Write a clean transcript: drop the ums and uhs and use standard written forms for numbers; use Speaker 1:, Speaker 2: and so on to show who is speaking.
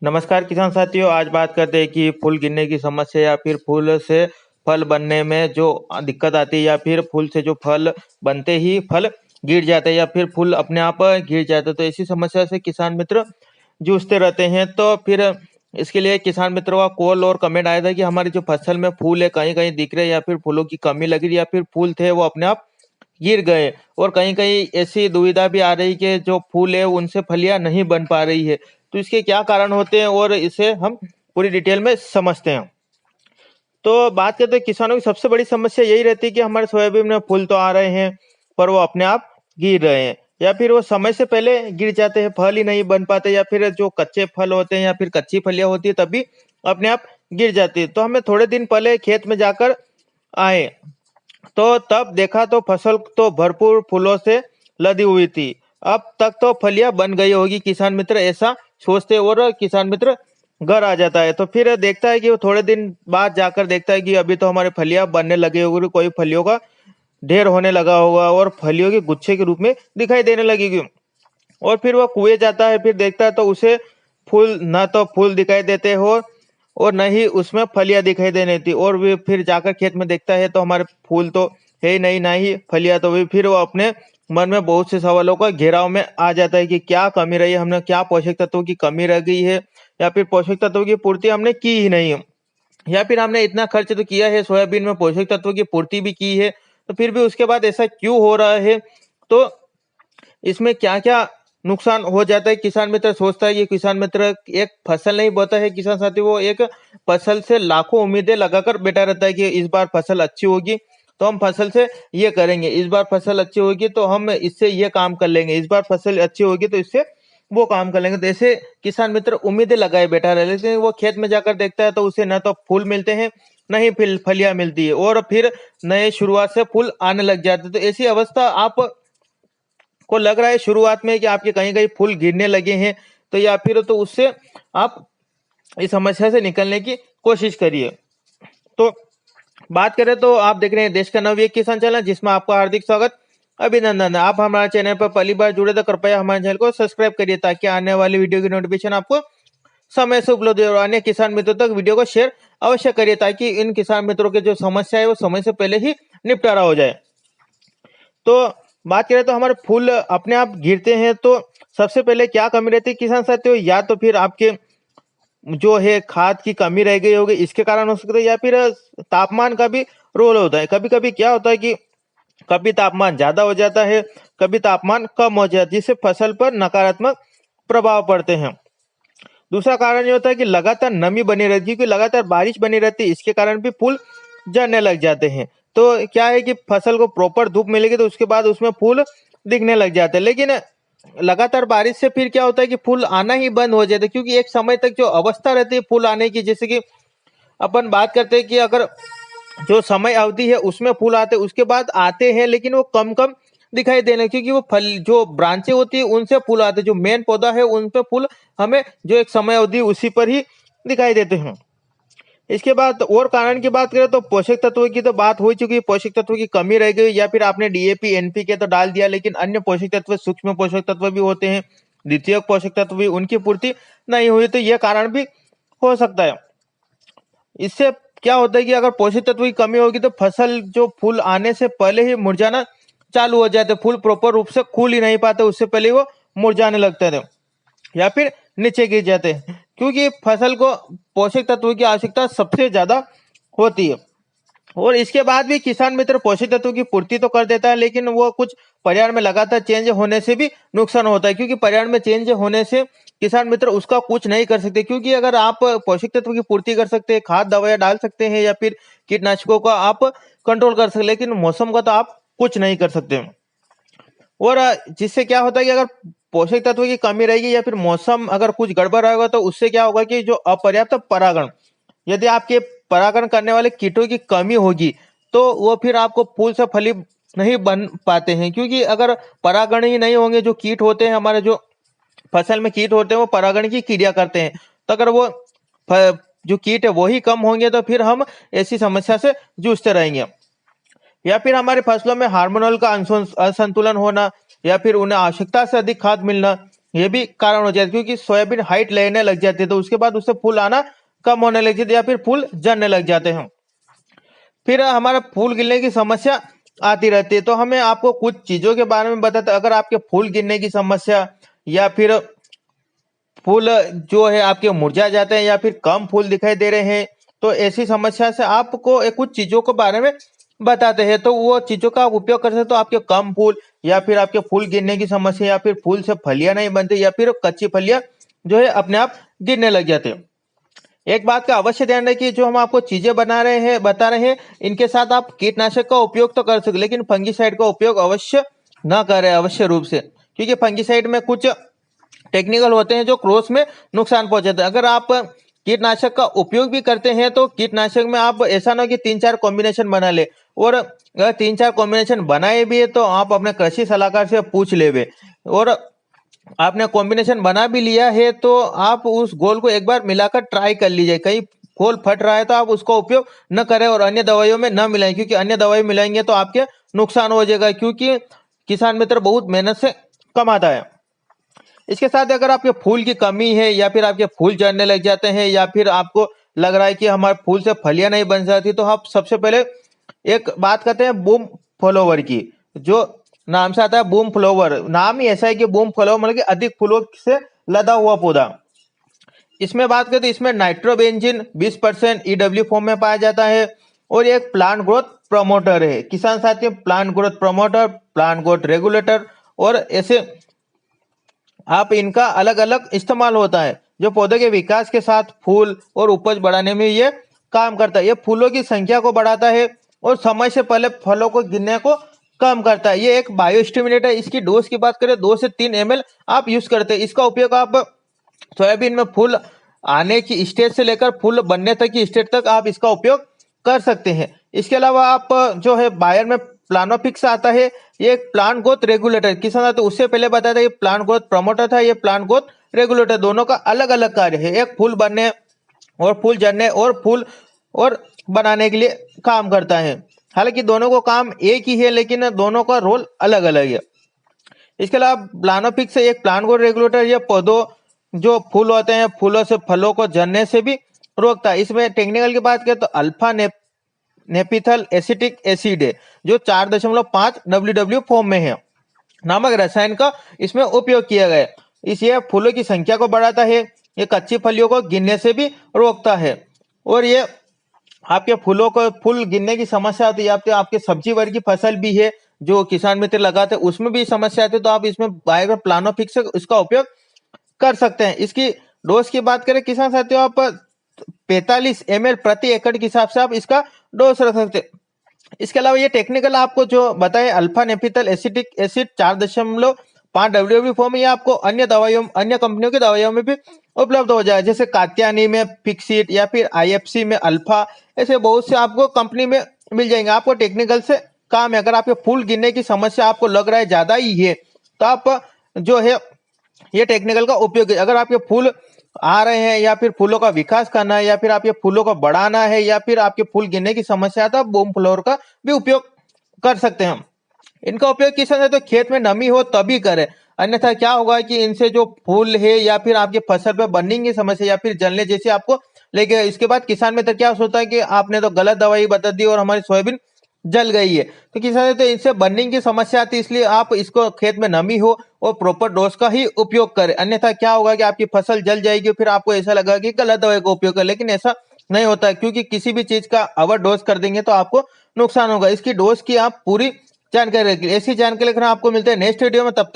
Speaker 1: नमस्कार किसान साथियों, आज बात करते हैं कि फूल गिरने की समस्या या फिर फूल से फल बनने में जो दिक्कत आती है या फिर फूल से जो फल बनते ही फल गिर जाते हैं या फिर फूल अपने आप गिर जाते हैं। तो ऐसी समस्या से किसान मित्र जूझते रहते हैं। तो फिर इसके लिए किसान मित्रों का कॉल और कमेंट आया था कि हमारी जो फसल में फूल है कहीं कहीं दिख रहे हैं या फिर फूलों की कमी लग रही है या फिर फूल थे वो अपने आप गिर गए। और कहीं कहीं ऐसी दुविधा भी आ रही कि जो फूल है उनसे फलियां नहीं बन पा रही है। तो इसके क्या कारण होते हैं और इसे हम पूरी डिटेल में समझते हैं। तो बात करते हैं किसानों की सबसे बड़ी समस्या यही रहती है कि हमारे सोयाबीन में फूल तो आ रहे हैं पर वो अपने आप गिर रहे हैं या फिर वो समय से पहले गिर जाते हैं, फल ही नहीं बन पाते या फिर जो कच्चे फल होते हैं या फिर कच्ची फलियां होती है तभी अपने आप गिर जाती है। तो हमें थोड़े दिन पहले खेत में जाकर आए तो तब देखा तो फसल तो भरपूर फूलों से लदी हुई थी। अब तक तो फलियां बन गई होगी, किसान मित्र ऐसा सोचते और किसान मित्र घर आ जाता है। तो फिर देखता है कि वो थोड़े दिन बाद जाकर देखता है कि अभी तो हमारे फलियां बनने लगे होगी, कोई फलियों का ढेर होने लगा होगा और फलियों के गुच्छे के रूप में दिखाई देने लगेगी। और फिर वह कुएं जाता है, फिर देखता है तो उसे फूल न तो फूल दिखाई देते हो और न ही उसमें फलियां दिखाई देने थी। और वे फिर जाकर खेत में देखता है तो हमारे फूल तो है ही नहीं, ना ही फलियां। तो वे फिर वो अपने मन में बहुत से सवालों का घेराव में आ जाता है कि क्या कमी रही है, हमने क्या पोषक तत्वों की कमी रह गई है या फिर पोषक तत्वों की पूर्ति हमने की ही नहीं है या फिर हमने इतना खर्च तो किया है सोयाबीन में, पोषक तत्वों की पूर्ति भी की है, तो फिर भी उसके बाद ऐसा क्यों हो रहा है। तो इसमें क्या क्या नुकसान हो जाता है। किसान मित्र सोचता है कि किसान मित्र एक फसल नहीं बोता है किसान साथी, वो एक फसल से लाखों उम्मीदें लगाकर बैठा रहता है कि इस बार फसल अच्छी होगी तो हम फसल से ये करेंगे, इस बार फसल अच्छी होगी तो हम इससे ये काम कर लेंगे, इस बार फसल अच्छी होगी तो इससे वो काम कर लेंगे। तो ऐसे किसान मित्र उम्मीदें लगाए बैठा रहे, लेकिन वो खेत में जाकर देखता है तो उसे न तो फूल मिलते हैं न ही फलियां मिलती है और फिर नए शुरुआत से फूल आने लग जाते हैं। तो ऐसी अवस्था आप को लग रहा है शुरुआत में कि आपके कहीं कहीं फूल गिरने लगे हैं, तो या फिर तो उससे आप इस समस्या से निकलने की कोशिश करिए। तो बात करें तो आप देख रहे हैं देश का नवयुग किसान चैनल, जिसमें आपका हार्दिक स्वागत, अभिनंदन है। आप हमारे चैनल पर पहली बार जुड़े तो कृपया हमारे चैनल को सब्सक्राइब करिए ताकि आने वाली वीडियो की नोटिफिकेशन आपको समय से उपलब्ध हो। अन्य किसान मित्रों तक वीडियो को शेयर अवश्य करिए ताकि इन किसान मित्रों के जो समस्या है वो समय से पहले ही निपटारा हो जाए। तो बात करें तो हमारे फूल अपने आप गिरते हैं तो सबसे पहले क्या कमी रहती है किसान साथियों, या तो फिर आपके जो है खाद की कमी रह गई होगी इसके कारण हो सकता है, या फिर तापमान का भी रोल होता है। कभी कभी क्या होता है कि कभी तापमान ज्यादा हो जाता है, कभी तापमान कम हो जाता है, जिससे फसल पर नकारात्मक प्रभाव पड़ते हैं। दूसरा कारण ये होता है कि लगातार नमी बनी रहती है, क्योंकि लगातार बारिश बनी रहती है, इसके कारण भी फूल झड़ने लग जाते हैं। तो क्या है कि फसल को प्रॉपर धूप मिलेगी तो उसके बाद उसमें फूल दिखने लग जाते हैं, लेकिन लगातार बारिश से फिर क्या होता है कि फूल आना ही बंद हो जाते हैं, क्योंकि एक समय तक जो अवस्था रहती है फूल आने की, जैसे कि अपन बात करते हैं कि अगर जो समय अवधि है उसमें फूल आते हैं, उसके बाद आते हैं लेकिन वो कम कम दिखाई देने, क्योंकि वो फल जो ब्रांचें होती है उनसे फूल आते हैं, जो मेन पौधा है उन पे फूल हमें जो एक समय अवधि उसी पर ही दिखाई देते हैं। इसके बाद और कारण की बात करें तो पोषक तत्वों की तो बात हो चुकी है, पोषक तत्वों की कमी रह गई या फिर आपने डीएपी एनपीके तो डाल दिया, लेकिन अन्य पोषक तत्व, सूक्ष्म पोषक तत्व भी होते हैं, द्वितीय पोषक तत्व भी, उनकी पूर्ति नहीं हुई, तो यह कारण भी हो सकता है। इससे क्या होता है कि अगर पोषक तत्व की कमी होगी तो फसल जो फूल आने से पहले ही मुरझाना चालू हो जाते, फूल प्रॉपर रूप से खुल ही नहीं पाते, उससे पहले वो मुरझाने लगते थे या फिर नीचे गिर जाते हैं, क्योंकि फसल को पोषक तत्वों की आवश्यकता सबसे ज्यादा होती है। और इसके बाद भी किसान मित्र पोषक तत्वों की पूर्ति तो कर देता है, लेकिन वो कुछ पर्यावरण में लगातार चेंज होने से भी नुकसान होता है, क्योंकि पर्यावरण में चेंज होने से किसान मित्र उसका कुछ नहीं कर सकते। क्योंकि अगर आप पोषक तत्व की पूर्ति कर सकते हैं, खाद दवाइयां डाल सकते हैं या फिर कीटनाशकों का आप कंट्रोल कर सकते, लेकिन मौसम का तो आप कुछ नहीं कर सकते। और जिससे क्या होता है कि अगर पोषक तत्व की कमी रहेगी या फिर मौसम अगर कुछ गड़बड़ रहेगा तो उससे क्या होगा कि जो अपर्याप्त परागण, यदि आपके परागण करने वाले कीटों की कमी होगी तो वो फिर आपको फूल से फली नहीं बन पाते हैं, क्योंकि अगर परागण ही नहीं होंगे, जो कीट होते हैं हमारे, जो फसल में कीट होते हैं वो परागण की क्रिया करते हैं, तो अगर वो जो कीट है वही कम होंगे तो फिर हम ऐसी समस्या से जूझते रहेंगे। या फिर हमारे फसलों में हार्मोनल का असंतुलन होना या फिर उन्हें आवश्यकता से अधिक खाद मिलना, ये भी कारण हो जाता है, क्योंकि सोयाबीन हाइट लेने लग जाती है तो उसके बाद उससे फूल आना कम होने लग जाती है या फिर फूल झड़ने लग जाते हैं। फिर हमारा फूल गिरने की समस्या आती रहती है, तो हमें आपको कुछ चीजों के बारे में बताते हैं। अगर आपके फूल गिरने की समस्या या फिर फूल जो है आपके मुरझा जाते हैं या फिर कम फूल दिखाई दे रहे हैं, तो ऐसी समस्या से आपको कुछ चीजों के बारे में बताते हैं, तो वो चीजों का आप उपयोग कर सकते हो। तो आपके कम फूल या फिर आपके फूल गिरने की समस्या या फिर फूल से फलियां नहीं बनती या फिर कच्ची फलियां जो है अपने आप गिरने लग जाते हैं। एक बात का अवश्य ध्यान रखिए, जो हम आपको चीजें बता रहे हैं, इनके साथ आप कीटनाशक का उपयोग तो कर सकते, लेकिन फंगीसाइड का उपयोग अवश्य न करें, अवश्य रूप से, क्योंकि फंगीसाइड में कुछ टेक्निकल होते हैं जो क्रॉस में नुकसान पहुंचाते हैं। अगर आप कीटनाशक का उपयोग भी करते हैं तो कीटनाशक में आप ऐसा ना हो कि 3-4 कॉम्बिनेशन बना ले, और अगर 3-4 कॉम्बिनेशन बनाए भी है तो आप अपने कृषि सलाहकार से पूछ लेवे, और आपने कॉम्बिनेशन बना भी लिया है तो आप उस घोल को एक बार मिलाकर ट्राई कर लीजिए। कहीं घोल फट रहा है तो आप उसका उपयोग न करें और अन्य दवाइयों में न मिलाएं, क्योंकि अन्य दवाई मिलाएंगे तो आपके नुकसान हो जाएगा, क्योंकि किसान मित्र बहुत मेहनत से कमाता है। इसके साथ अगर आपके फूल की कमी है या फिर आपके फूल झड़ने लग जाते हैं या फिर आपको लग रहा है कि हमारे फूल से फलियां नहीं बन जाती, तो आप सबसे पहले एक बात करते हैं बूम फ्लावर की, जो नाम से आता है बूम फ्लावर। नाम ही ऐसा है कि बूम फ्लावर मतलब कि अधिक फूलों से लदा हुआ पौधा। इसमें बात करें तो इसमें नाइट्रोबेंजीन 20% ईडब्ल्यू फॉर्म में पाया जाता है, और एक प्लांट ग्रोथ प्रमोटर है। किसान साथी plant growth promoter, plant growth regulator, और ऐसे आप इनका अलग अलग इस्तेमाल होता है, जो पौधे के विकास के साथ फूल और उपज बढ़ाने में ये काम करता है। ये फूलों की संख्या को बढ़ाता है और समय से पहले फलों को गिरने को कम करता है। ये एक बायोस्टिमुलेटर है। इसकी डोज की बात करें 2 से 3 ml आप यूज करते हैं। इसका उपयोग आप सोयाबीन में फूल आने की स्टेज से लेकर फूल बनने तक की स्टेज तक आप इसका उपयोग कर सकते हैं। इसके अलावा आप जो है बायर में प्लानोफिक्स आता है, ये एक प्लांट ग्रोथ रेगुलेटर। किसान तो उससे पहले बताया था ये प्लांट ग्रोथ प्रमोटर था, ये प्लांट ग्रोथ रेगुलेटर, दोनों का अलग अलग कार्य है। एक फूल बनने और फूल झड़ने और फूल और बनाने के लिए काम करता है। हालांकि दोनों को काम एक ही है, लेकिन दोनों का रोल अलग अलग है। इसके अलावा प्लानोफिक्स एक प्लांट ग्रोथ रेगुलेटर, ये पौधों जो फूल होते हैं फूलों से फलों को झड़ने से भी रोकता है। इसमें टेक्निकल की बात करें तो अल्फा नेपिथल एसिटिक एसिड है, जो 4.5 WW फॉर्म में है नामक रसायन का इसमें उपयोग किया गया है। इसलिए फूलों की संख्या को बढ़ाता है, ये कच्ची फलियों को गिरने से भी रोकता है, और ये आपके फूलों को फूल गिरने की समस्या आती है। आपके सब्जी वर्ग की फसल भी है जो किसान मित्र लगाते हैं, उसमें भी समस्या आती है, तो आप इसमें बायो प्लानोफिक्स इसका उपयोग कर सकते हैं। इसकी डोज की बात करें किसान साथियों, आप 45 ml प्रति एकड़ के हिसाब से आप इसका डोज रख सकते हैं। इसके अलावा ये टेक्निकल आपको जो बताए alpha naphthyl acetic acid 4.5 WW form, ये आपको अन्य दवाइयों अन्य कंपनियों की दवाइयों में भी उपलब्ध हो जाए, जैसे कात्यानी में फिक्सिट या फिर IFC में अल्फा, ऐसे बहुत से आपको कंपनी में मिल जाएंगे। आपको टेक्निकल से काम है। अगर आपके फूल गिरने की समस्या आपको लग रहा है ज्यादा ही है, तो आप जो है ये टेक्निकल का उपयोग है। अगर आपके फूल आ रहे हैं या फिर फूलों का विकास करना है या फिर आपके फूलों को बढ़ाना है या फिर आपके फूल गिरने की समस्या है, तो आप बूम फ्लावर का भी उपयोग कर सकते हैं। इनका उपयोग किस तरह तो खेत में नमी हो तभी करें, अन्यथा क्या होगा कि इनसे जो फूल है या फिर आपके फसल पे बर्निंग की समस्या या फिर जलने जैसे आपको लेके इसके बाद किसान मित्र क्या सोचता है कि आपने तो गलत दवाई बता दी और हमारी सोयाबीन जल गई है, तो किसान तो इनसे बर्निंग की समस्या आती है। इसलिए आप इसको खेत में नमी हो और प्रॉपर डोज का ही उपयोग करें, अन्यथा क्या होगा कि आपकी फसल जल जाएगी, फिर आपको ऐसा लगा कि गलत दवाई का उपयोग करें, लेकिन ऐसा नहीं होता है, क्योंकि किसी भी चीज का ओवर डोज कर देंगे तो आपको नुकसान होगा। इसकी डोज की आप पूरी जानकारी रखिए। ऐसी जानकारी लेकर आपको मिलते हैं नेक्स्ट वीडियो में, तब तक